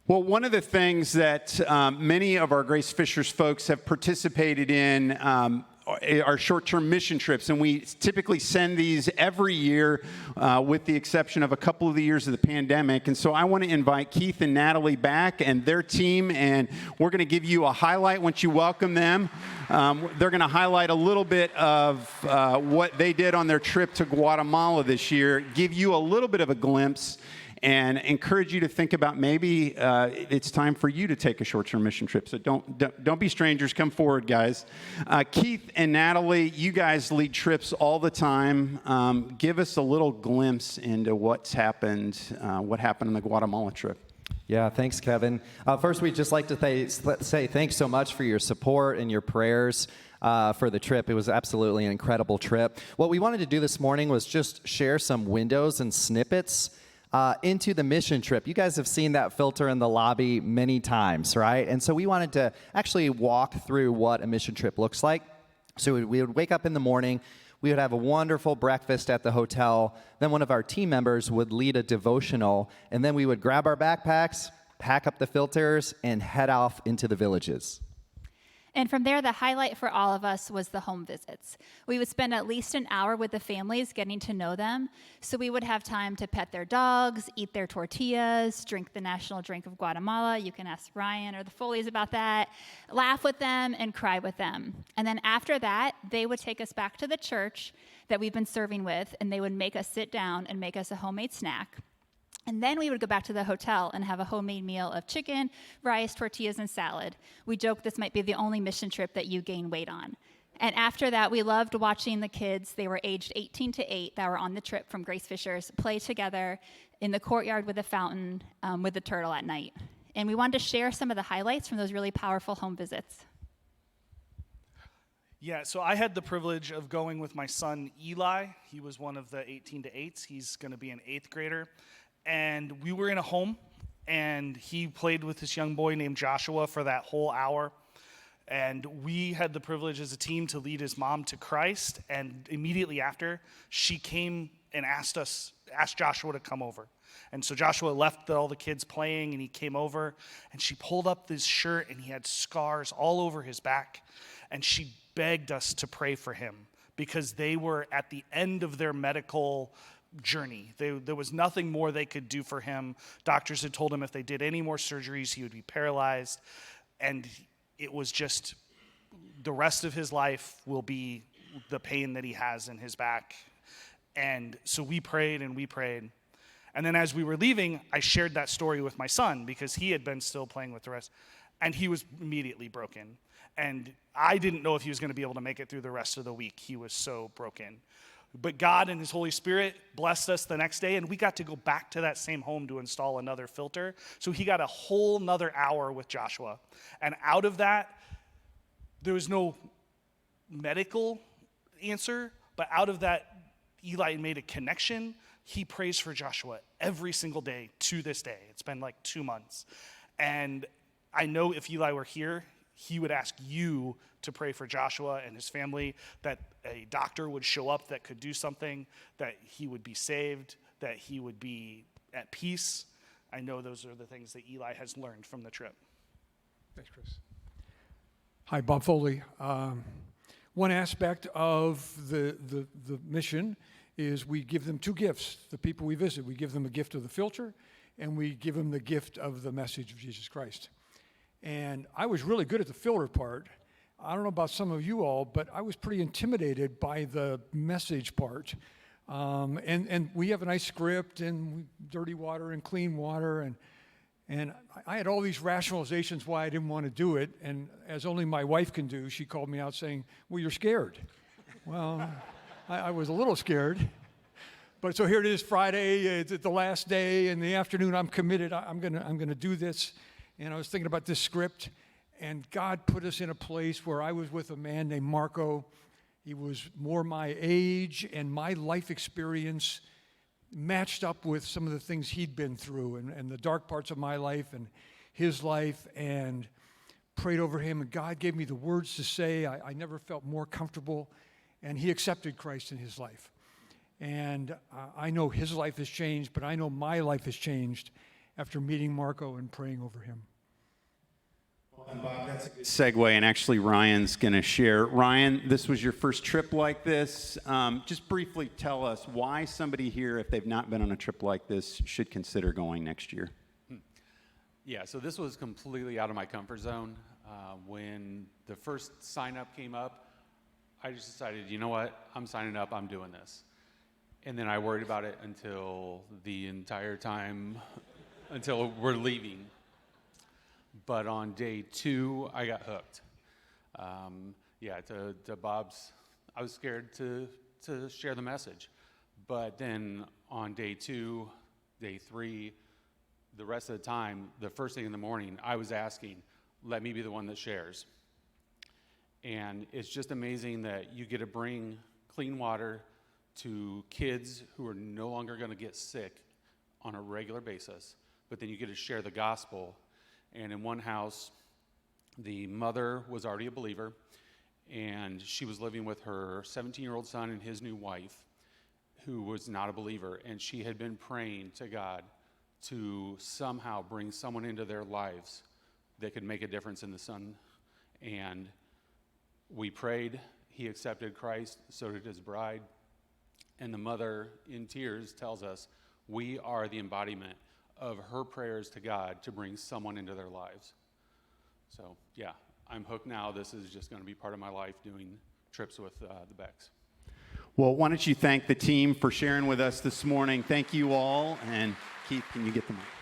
Well, one of the things that many of our Grace Fishers folks have participated in are short-term mission trips, and we typically send these every year with the exception of a couple of the years of the pandemic. And so I want to invite Keith and Natalie back and their team, and we're going to give you a highlight once you welcome them. They're going to highlight a little bit of what they did on their trip to Guatemala this year, give you a little bit of a glimpse, and encourage you to think about maybe it's time for you to take a short-term mission trip. So don't be strangers. Come forward, guys. Keith and Natalie, you guys lead trips all the time. Give us a little glimpse into what happened on the Guatemala trip. Yeah, thanks, Kevin. First, we'd just like to say thanks so much for your support and your prayers for the trip. It was absolutely an incredible trip. What we wanted to do this morning was just share some windows and snippets into the mission trip. You guys have seen that filter in the lobby many times, right? And so we wanted to actually walk through what a mission trip looks like. So we would wake up in the morning, we would have a wonderful breakfast at the hotel, then one of our team members would lead a devotional, and then we would grab our backpacks, pack up the filters, and head off into the villages. And from there, the highlight for all of us was the home visits. We would spend at least an hour with the families getting to know them. So we would have time to pet their dogs, eat their tortillas, drink the national drink of Guatemala. You can ask Ryan or the Foleys about that. Laugh with them and cry with them. And then after that, they would take us back to the church that we've been serving with, and they would make us sit down and make us a homemade snack. And then we would go back to the hotel and have a homemade meal of chicken, rice, tortillas, and salad. We joked this might be the only mission trip that you gain weight on. And after that, we loved watching the kids, they were aged 18 to 8, that were on the trip from Grace Fishers, play together in the courtyard with a fountain with the turtle at night. And we wanted to share some of the highlights from those really powerful home visits. Yeah, so I had the privilege of going with my son, Eli. He was one of the 18 to 8s. He's going to be an 8th grader. And we were in a home, and he played with this young boy named Joshua for that whole hour. And we had the privilege as a team to lead his mom to Christ. And immediately after, she came and asked Joshua to come over. And so Joshua left all the kids playing, and he came over, and she pulled up his shirt, and he had scars all over his back. And she begged us to pray for him because they were at the end of their medical journey. There was nothing more they could do for him. Doctors had told him if they did any more surgeries, he would be paralyzed. And it was just the rest of his life will be the pain that he has in his back. And so we prayed and we prayed. And then as we were leaving, I shared that story with my son because he had been still playing with the rest. And he was immediately broken. And I didn't know if he was going to be able to make it through the rest of the week. He was so broken. But God and his Holy Spirit blessed us the next day, and we got to go back to that same home to install another filter. So he got a whole nother hour with Joshua. And out of that, there was no medical answer, but out of that, Eli made a connection. He prays for Joshua every single day to this day. It's been like 2 months. And I know if Eli were here, he would ask you to pray for Joshua and his family, that a doctor would show up that could do something, that he would be saved, that he would be at peace. I know those are the things that Eli has learned from the trip. Thanks, Chris. Hi, Bob Foley. One aspect of the mission is we give them 2 gifts. The people we visit, we give them a gift of the filter, and we give them the gift of the message of Jesus Christ. And I was really good at the filter part. I don't know about some of you all, but I was pretty intimidated by the message part. And we have a nice script, and dirty water and clean water, and I had all these rationalizations why I didn't want to do it. And as only my wife can do, she called me out saying, "Well, you're scared." Well, I was a little scared. But so here it is, Friday, it's the last day, in the afternoon, I'm committed. I'm gonna do this. And I was thinking about this script, and God put us in a place where I was with a man named Marco. He was more my age, and my life experience matched up with some of the things he'd been through, and the dark parts of my life and his life, and prayed over him, and God gave me the words to say. I never felt more comfortable, and he accepted Christ in his life. And I know his life has changed, but I know my life has changed. after meeting Marco and praying over him. And Bob, that's a good segue, and actually Ryan's going to share. Ryan, this was your first trip like this. Just briefly tell us why somebody here, if they've not been on a trip like this, should consider going next year. Yeah, so this was completely out of my comfort zone. When the first sign-up came up, I just decided, you know what, I'm signing up, I'm doing this. And then I worried about it until the entire time, until we're leaving. But on day 2, I got hooked. To Bob's, I was scared to share the message. But then on day 2, day 3, the rest of the time, the first thing in the morning, I was asking, let me be the one that shares. And it's just amazing that you get to bring clean water to kids who are no longer going to get sick on a regular basis, but then you get to share the gospel. And in one house, the mother was already a believer, and she was living with her 17-year-old son and his new wife, who was not a believer, and she had been praying to God to somehow bring someone into their lives that could make a difference in the son. And we prayed. He accepted Christ, so did his bride. And the mother, in tears, tells us we are the embodiment of her prayers to God to bring someone into their lives. So, yeah, I'm hooked now. This is just going to be part of my life, doing trips with the Becks. Well, why don't you thank the team for sharing with us this morning. Thank you all. And Keith, can you get the mic?